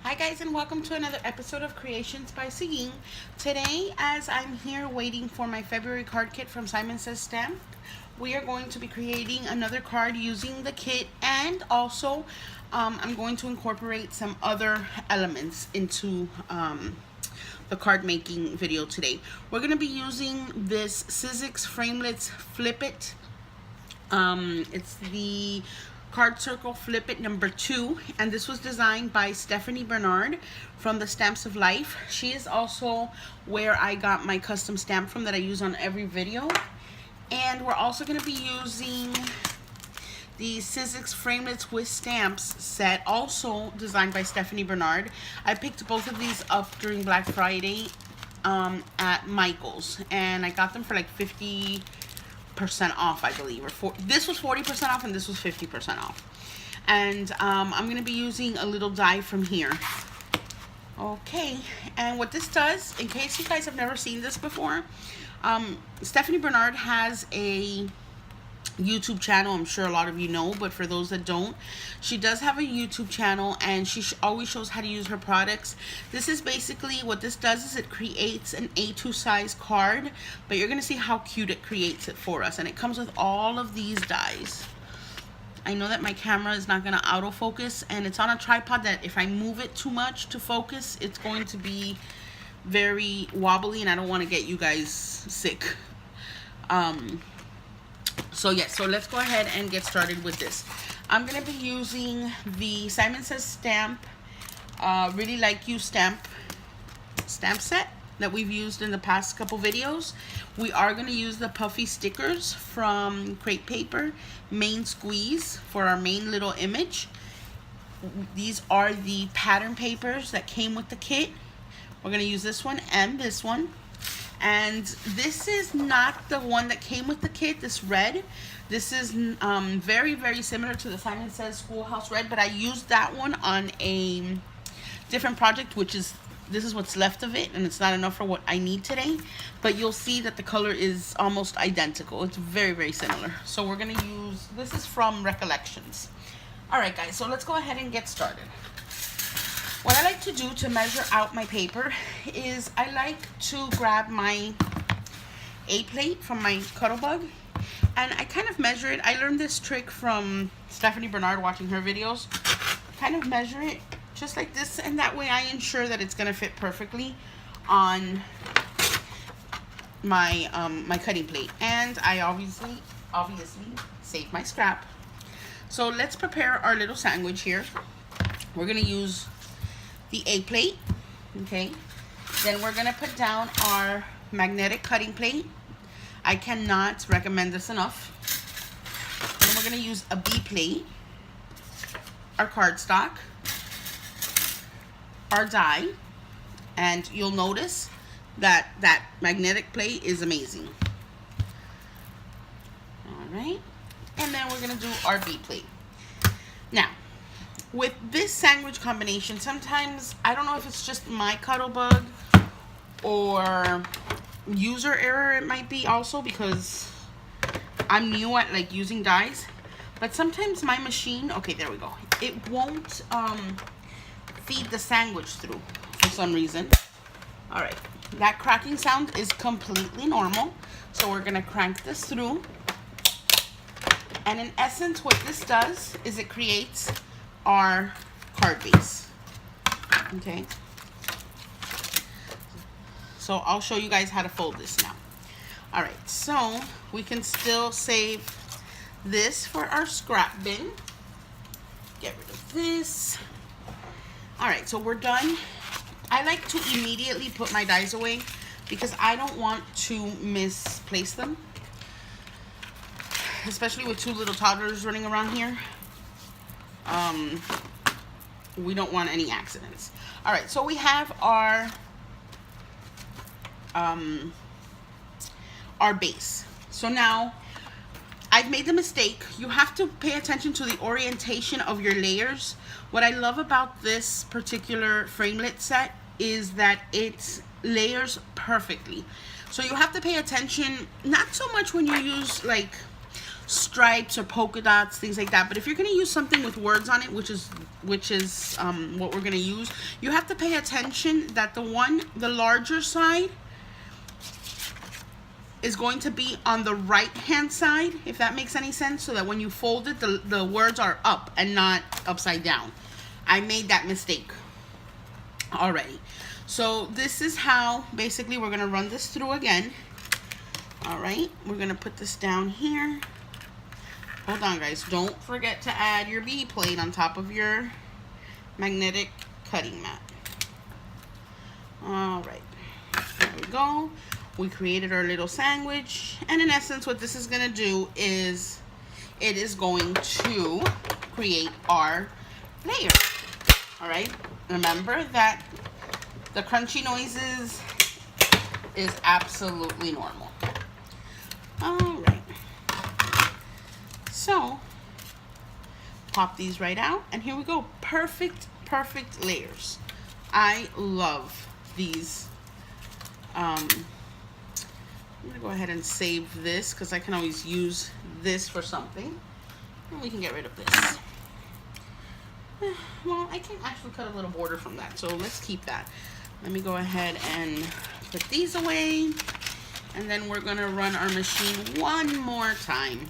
Hi guys, and welcome to another episode of Creations by Singing. Today, as I'm here waiting for my February card kit from Simon Says Stamp, we are going to be creating another card using the kit, and also I'm going to incorporate some other elements into the card making video today. We're going to be using this SSS Framelits Flip It. It's the Card Circle Flip It number 2, and this was designed by Stephanie Bernard from the Stamps of Life. She is also where I got my custom stamp from that I use on every video. And we're also going to be using the SSS Framelits with Stamps set, also designed by Stephanie Bernard. I picked both of these up during Black Friday at Michael's, and I got them for like 50% off, I believe, this was 40% off and this was 50% off. And I'm going to be using a little die from here. Okay, and what this does, in case you guys have never seen this before, Stephanie Bernard has a YouTube channel. I'm sure a lot of you know, but for those that don't, she does have a YouTube channel, and she always shows how to use her products. This is basically what this does is it creates an A2 size card, but you're gonna see how cute it creates it for us. And it comes with all of these dies. I know that my camera is not gonna autofocus, and it's on a tripod that if I move it too much to focus, it's going to be very wobbly, and I don't want to get you guys sick. So let's go ahead and get started with this. I'm going to be using the Simon Says Stamp Really Like You stamp set that we've used in the past couple videos. We are going to use the puffy stickers from Crate Paper Main Squeeze for our main little image. These are the pattern papers that came with the kit. We're going to use this one and this one. And this is not the one that came with the kit, this red. This is very, very similar to the Simon Says Schoolhouse Red, but I used that one on a different project, this is what's left of it, and it's not enough for what I need today. But you'll see that the color is almost identical. It's very, very similar. So we're gonna use, this is from Recollections. All right, guys, so let's go ahead and get started. What I like to do to measure out my paper is I like to grab my A-plate from my Cuttlebug, and I kind of measure it. I learned this trick from Stephanie Bernard watching her videos. Kind of measure it just like this, and that way I ensure that it's gonna fit perfectly on my my cutting plate. And I obviously save my scrap. So let's prepare our little sandwich here. We're gonna use the A-plate, okay? Then we're gonna put down our magnetic cutting plate. I cannot recommend this enough. Then we're gonna use a B-plate, our cardstock, our die, and you'll notice that that magnetic plate is amazing. All right, and then we're gonna do our B-plate. Now, with this sandwich combination, sometimes, I don't know if it's just my Cuttlebug or user error it might be also, because I'm new at like using dies, but sometimes my machine, okay, there we go, it won't feed the sandwich through for some reason. All right, that cracking sound is completely normal, so we're gonna crank this through. And in essence, what this does is it creates our card base. Okay, so I'll show you guys how to fold this now. All right, so we can still save this for our scrap bin. Get rid of this. All right, so we're done. I like to immediately put my dies away because I don't want to misplace them, especially with two little toddlers running around here. We don't want any accidents. All right, so we have our base. So now I've made the mistake. You have to pay attention to the orientation of your layers. What I love about this particular framelit set is that it layers perfectly. So you have to pay attention, not so much when you use like stripes or polka dots, things like that. But if you're going to use something with words on it, which is what we're going to use, you have to pay attention that the larger side is going to be on the right hand side, if that makes any sense, so that when you fold it, the words are up and not upside down. I made that mistake already. So this is how basically we're gonna run this through again. All right, we're gonna put this down here. Hold on, guys, don't forget to add your B plate on top of your magnetic cutting mat. All right, there we go. We created our little sandwich, and in essence what this is going to do is it is going to create our layer. All right, remember that the crunchy noises is absolutely normal. All right, so pop these right out, and here we go. Perfect layers. I love these. I'm gonna go ahead and save this because I can always use this for something. And we can get rid of this. Well, I can actually cut a little border from that, so let's keep that. Let me go ahead and put these away, and then we're gonna run our machine one more time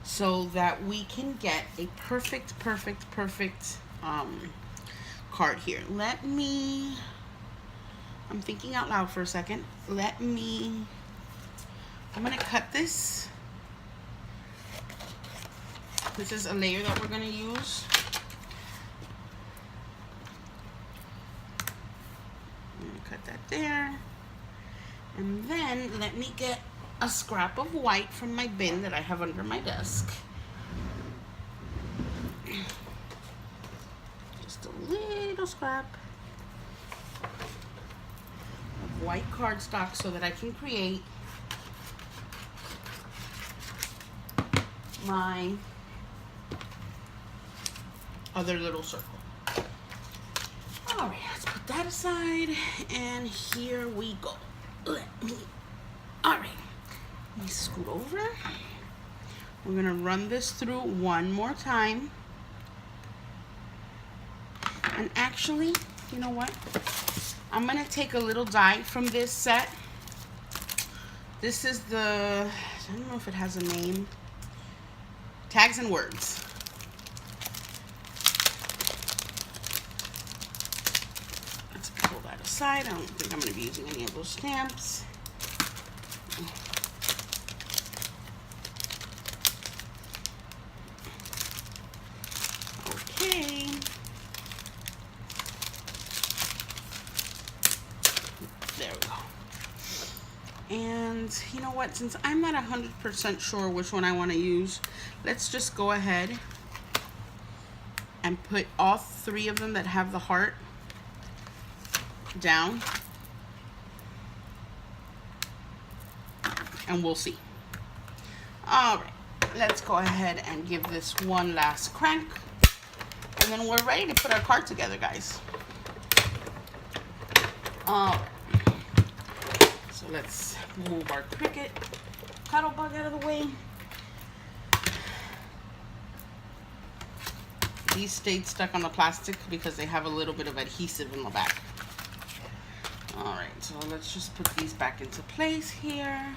so that we can get a perfect card here. I'm thinking out loud for a second. I'm gonna cut this. This is a layer that we're gonna use. I'm gonna cut that there. And then let me get a scrap of white from my bin that I have under my desk. Just a little scrap white cardstock so that I can create my other little circle. All right, let's put that aside, and here we go. All right, let me scoot over. We're gonna run this through one more time. And actually, you know what? I'm gonna take a little die from this set. This is I don't know if it has a name. Tags and Words. Let's pull that aside. I don't think I'm gonna be using any of those stamps. Okay. There we go. And you know what, since I'm not 100% sure which one I want to use, let's just go ahead and put all three of them that have the heart down, and we'll see. All right, let's go ahead and give this one last crank, and then we're ready to put our card together, guys. All right. So let's move our Cricut cuddle bug out of the way. These stayed stuck on the plastic because they have a little bit of adhesive in the back. All right, so let's just put these back into place here.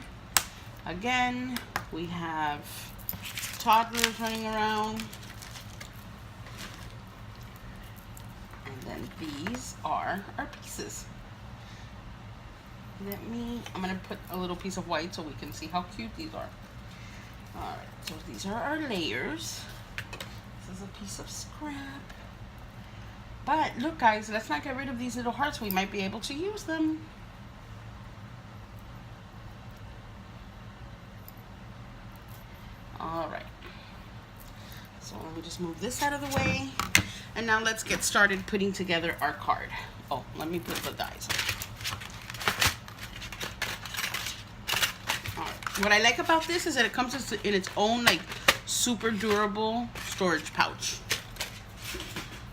Again, we have toddlers running around. And then these are our pieces. I'm gonna put a little piece of white so we can see how cute these are. All right, so these are our layers. This is a piece of scrap. But look, guys, let's not get rid of these little hearts. We might be able to use them. All right. So let me just move this out of the way. And now let's get started putting together our card. Oh, let me put the dies on. What I like about this is that it comes in its own like super durable storage pouch.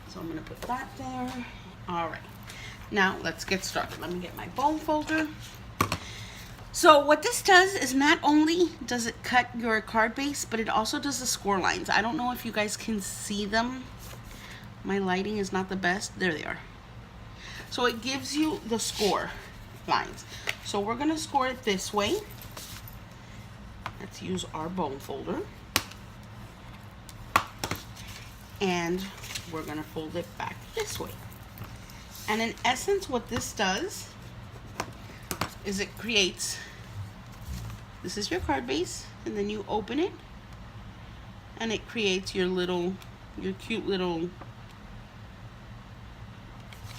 So I'm gonna put that there. All right, now let's get started. Let me get my bone folder. So what this does is not only does it cut your card base, but it also does the score lines. I don't know if you guys can see them. My lighting is not the best. There they are. So it gives you the score lines. So we're gonna score it this way. Let's use our bone folder. And we're gonna fold it back this way. And in essence, what this does is it creates, this is your card base, and then you open it, and it creates your cute little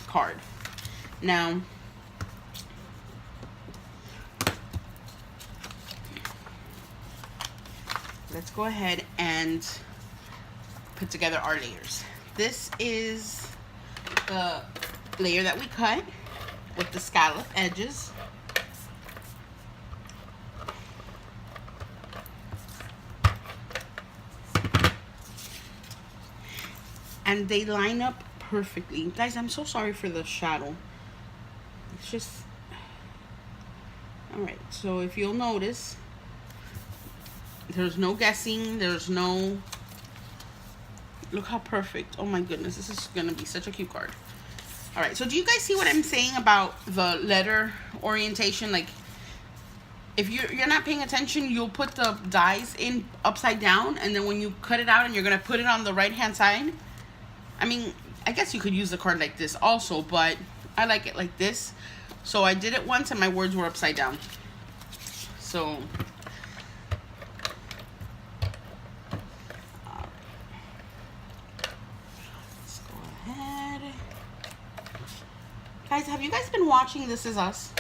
card. Now, let's go ahead and put together our layers. This is the layer that we cut with the scallop edges. And they line up perfectly. Guys, I'm so sorry for the shadow. It's just... Alright, so if you'll notice, there's no guessing, there's no... Look how perfect. Oh my goodness, this is gonna be such a cute card. Alright, so do you guys see what I'm saying about the letter orientation? Like, if you're not paying attention, you'll put the dies in upside down, and then when you cut it out and you're gonna put it on the right hand side, I mean, I guess you could use the card like this also, but I like it like this. So I did it once and my words were upside down. So let's go ahead. Guys, have you guys been watching This Is Us?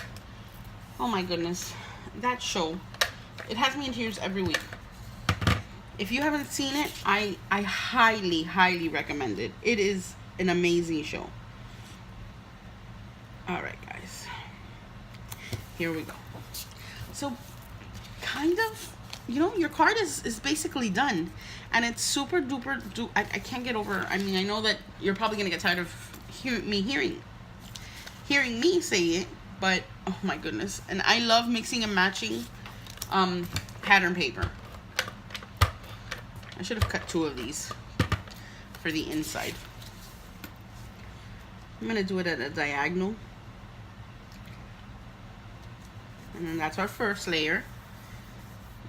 Oh my goodness. That show. It has me in tears every week. If you haven't seen it, I highly, highly recommend it. It is an amazing show. Alright, guys. Here we go. So, kind of, you know, your card is basically done. And it's super duper, I can't get over, I mean, I know that you're probably going to get tired of hearing me say it, but, oh my goodness. And I love mixing and matching pattern paper. I should have cut 2 of these for the inside. I'm going to do it at a diagonal. And then that's our first layer.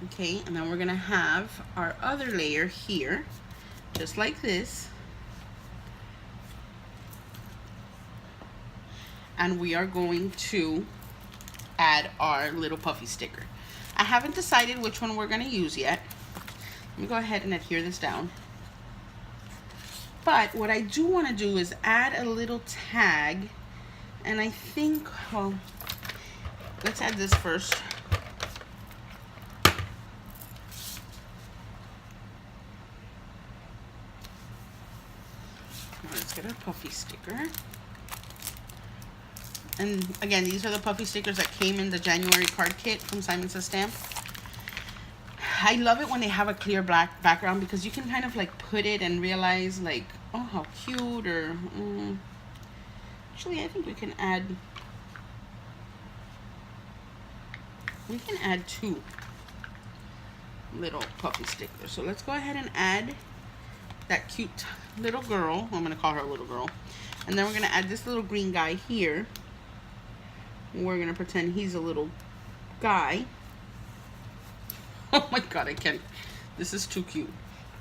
Okay, and then we're going to have our other layer here, just like this. And we are going to add our little puffy sticker. I haven't decided which one we're going to use yet. Let me go ahead and adhere this down. But what I do want to do is add a little tag. And I think, well, let's add this first. Let's get our puffy sticker. And again, these are the puffy stickers that came in the January card kit from Simon Says Stamp. I love it when they have a clear black background because you can kind of like put it and realize like, oh, how cute, or actually I think we can add 2 little puppy stickers. So let's go ahead and add that cute little girl. I'm going to call her a little girl. And then we're going to add this little green guy here. We're going to pretend he's a little guy. Oh my god, I can't. This is too cute.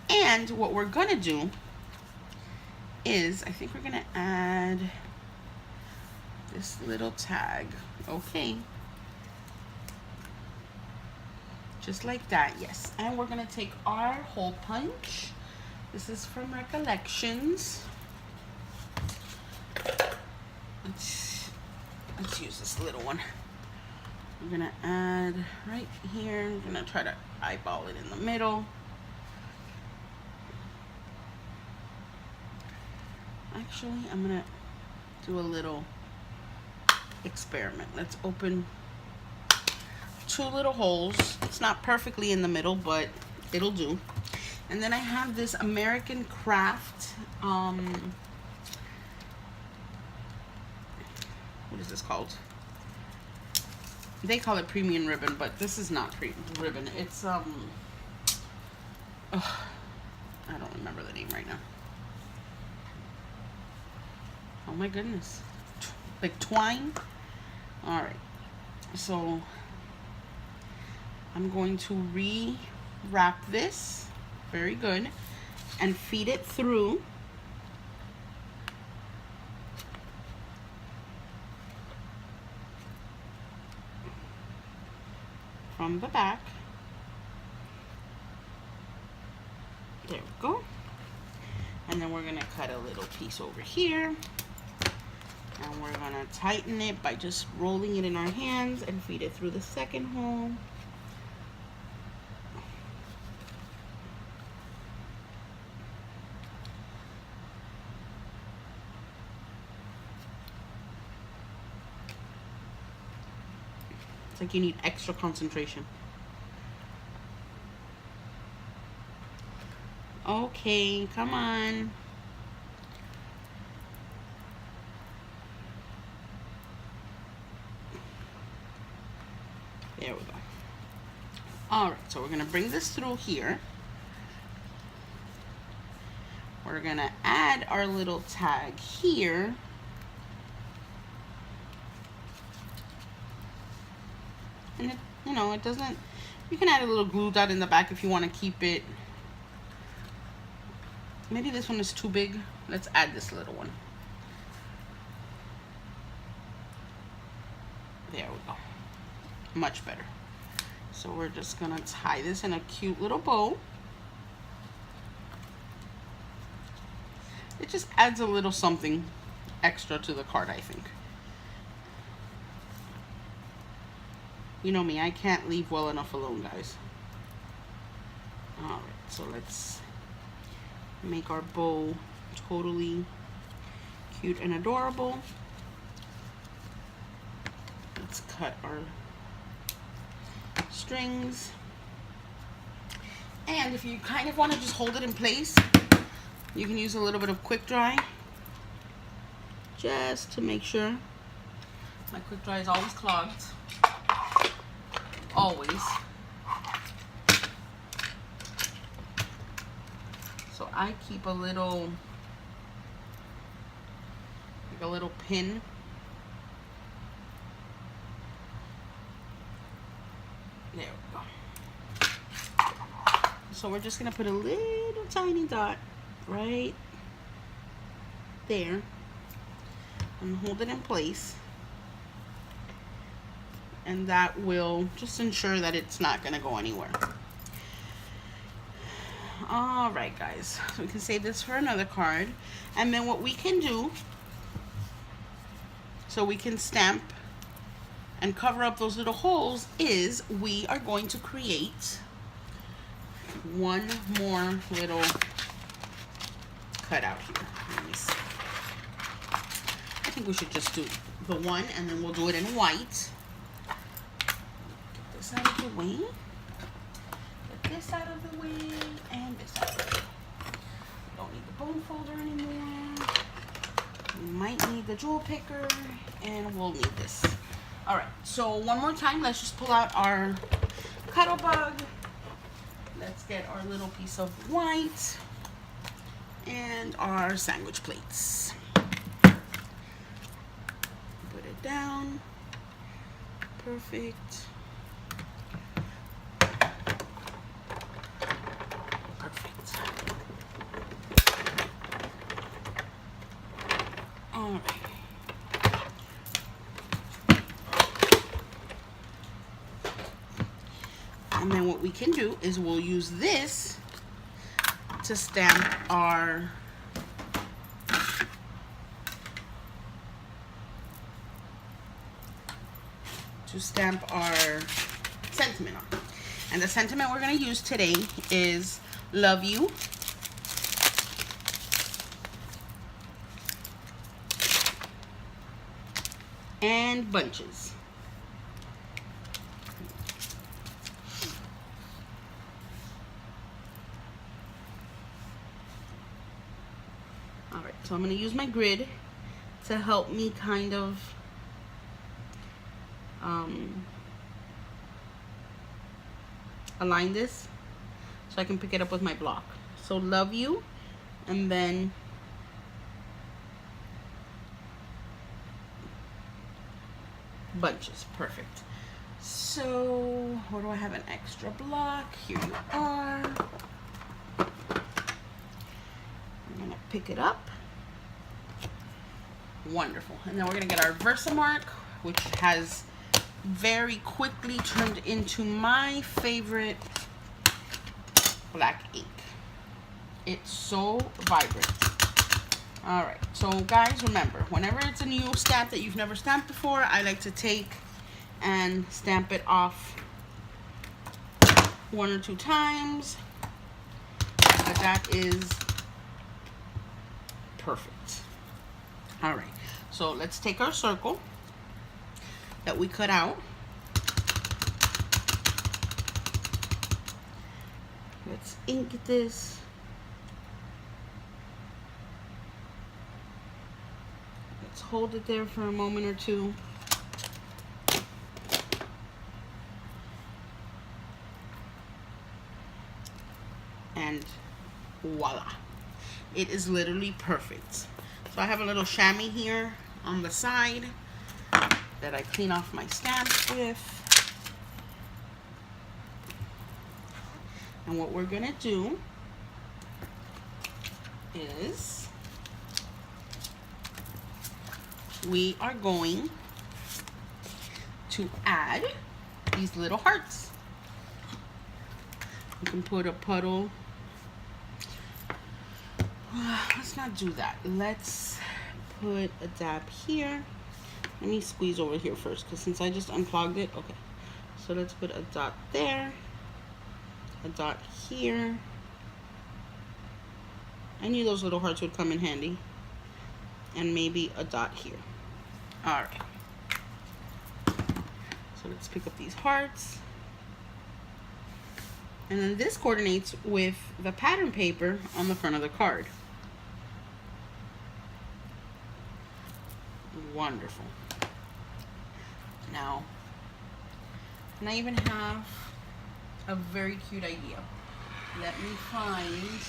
And what we're going to do is, I think we're going to add this little tag. Okay. Just like that, yes. And we're going to take our hole punch. This is from Recollections. Let's use this little one. I'm gonna add right here. I'm gonna try to eyeball it in the middle. Actually, I'm gonna do a little experiment. Let's open 2 little holes. It's not perfectly in the middle, but it'll do. And then I have this American Craft, what is this called? they call it premium ribbon, but this is not ribbon. It's ugh, I don't remember the name right now. Oh my goodness. Like twine. All right, so I'm going to re-wrap this very good and feed it through from the back. There we go. And then we're gonna cut a little piece over here, and we're gonna tighten it by just rolling it in our hands and feed it through the second hole. It's like you need extra concentration. Okay, come on. There we go. All right, so we're gonna bring this through here. We're gonna add our little tag here. And it, you know, it doesn't, you can add a little glue dot in the back if you want to keep it. Maybe this one is too big. Let's add this little one. There we go. Much better. So we're just gonna tie this in a cute little bow. It just adds a little something extra to the card, I think. You know me, I can't leave well enough alone, guys. All right, so let's make our bow totally cute and adorable. Let's cut our strings. And if you kind of want to just hold it in place, you can use a little bit of quick dry just to make sure. My quick dry is always clogged. Always. So I keep a little, like a little pin. There we go. So we're just gonna put a little tiny dot right there and hold it in place. And that will just ensure that it's not gonna go anywhere. All right, guys, so we can save this for another card. And then what we can do, so we can stamp and cover up those little holes, is we are going to create one more little cutout here. Let me see. I think we should just do the one, and then we'll do it in white. Get this out of the way. Get this out of the way, and this out of the way. Don't need the bone folder anymore. We might need the jewel picker, and we'll need this. All right, so one more time, let's just pull out our cuddle bug. Let's get our little piece of white and our sandwich plates. Put it down. Perfect. Perfect. All right. And then what we can do is we'll use this to stamp our sentiment on. And the sentiment we're going to use today is love you. And bunches. Alright, so I'm going to use my grid to help me kind of align this so I can pick it up with my block. So love you, and then bunches. Perfect. So where do I have an extra block? Here you are. I'm gonna pick it up. Wonderful. And then we're gonna get our Versamark, which has very quickly turned into my favorite black ink. It's so vibrant. All right, so guys, remember, whenever it's a new stamp that you've never stamped before, I like to take and stamp it off 1 or 2 times. But that is perfect. All right, so let's take our circle that we cut out. Let's ink this. Let's hold it there for a moment or two. And voila, it is literally perfect. So I have a little chamois here on the side that I clean off my stamps with. And what we're gonna do is we are going to add these little hearts. You can put a puddle. Let's not do that. Let's put a dab here. Let me squeeze over here first, because since I just unclogged it. Okay, so let's put a dot there, a dot here. I knew those little hearts would come in handy. And maybe a dot here. All right, so let's pick up these hearts. And then this coordinates with the pattern paper on the front of the card. Wonderful. Now, and I even have a very cute idea. Let me find.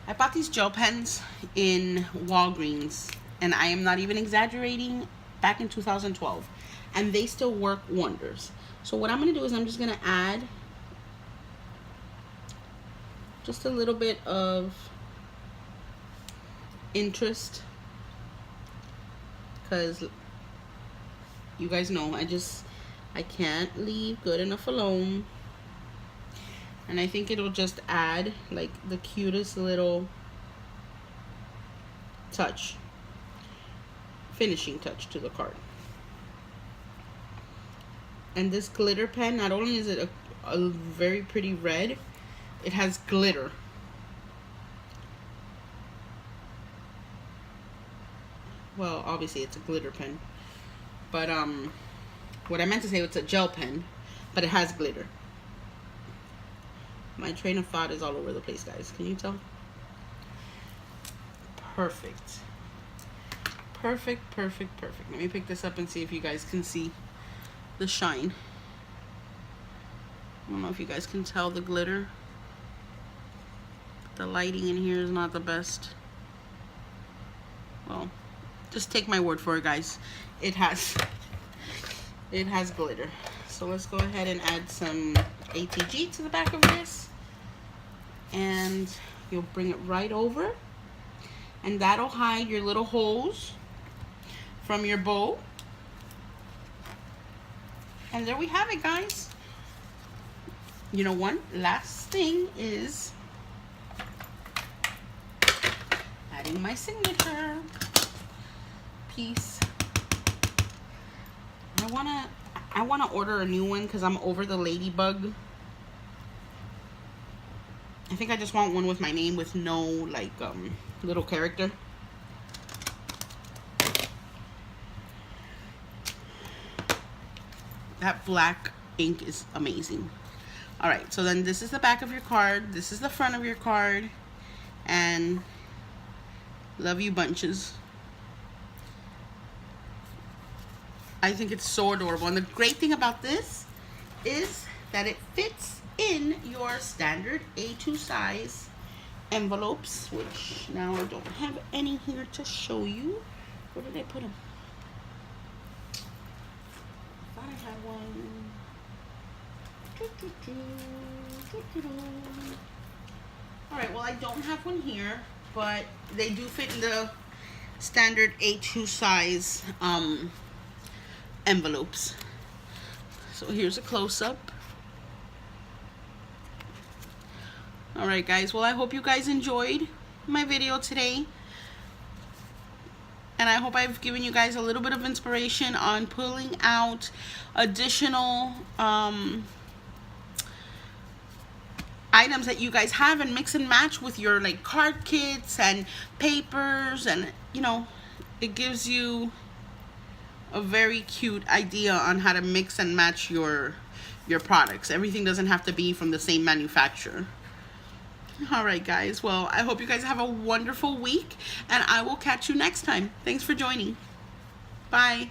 I bought these gel pens in Walgreens, and I am not even exaggerating, back in 2012, and they still work wonders. So what I'm going to do is I'm just going to add just a little bit of interest, because you guys know I can't leave good enough alone. And I think it'll just add like the cutest little touch, finishing touch to the card. And this glitter pen, not only is it a very pretty red, it has glitter. Well, obviously it's a glitter pen, but what I meant to say, it's a gel pen, but it has glitter. My train of thought is all over the place, guys. Can you tell? Perfect. Perfect, perfect, perfect. Let me pick this up and see if you guys can see the shine. I don't know if you guys can tell the glitter. The lighting in here is not the best. Well, just take my word for it, guys. It has glitter. So let's go ahead and add some ATG to the back of this, and you'll bring it right over, and that'll hide your little holes from your bow. And there we have it, guys. You know, one last thing is adding my signature piece. I wanna order a new one because I'm over the ladybug. I think I just want one with my name with no like little character. That black ink is amazing. All right, so then this is the back of your card, this is the front of your card, and love you bunches. I think it's so adorable. And the great thing about this is that it fits in your standard A2 size envelopes, which now I don't have any here to show you. Where did I put them? I thought I had one. Alright, well, I don't have one here, but they do fit in the standard A2 size envelopes. So here's a close-up. Alright guys, well, I hope you guys enjoyed my video today, and I hope I've given you guys a little bit of inspiration on pulling out additional items that you guys have and mix and match with your like card kits and papers, and you know, it gives you a very cute idea on how to mix and match your products. Everything doesn't have to be from the same manufacturer. Alright guys, well, I hope you guys have a wonderful week, and I will catch you next time. Thanks for joining. Bye.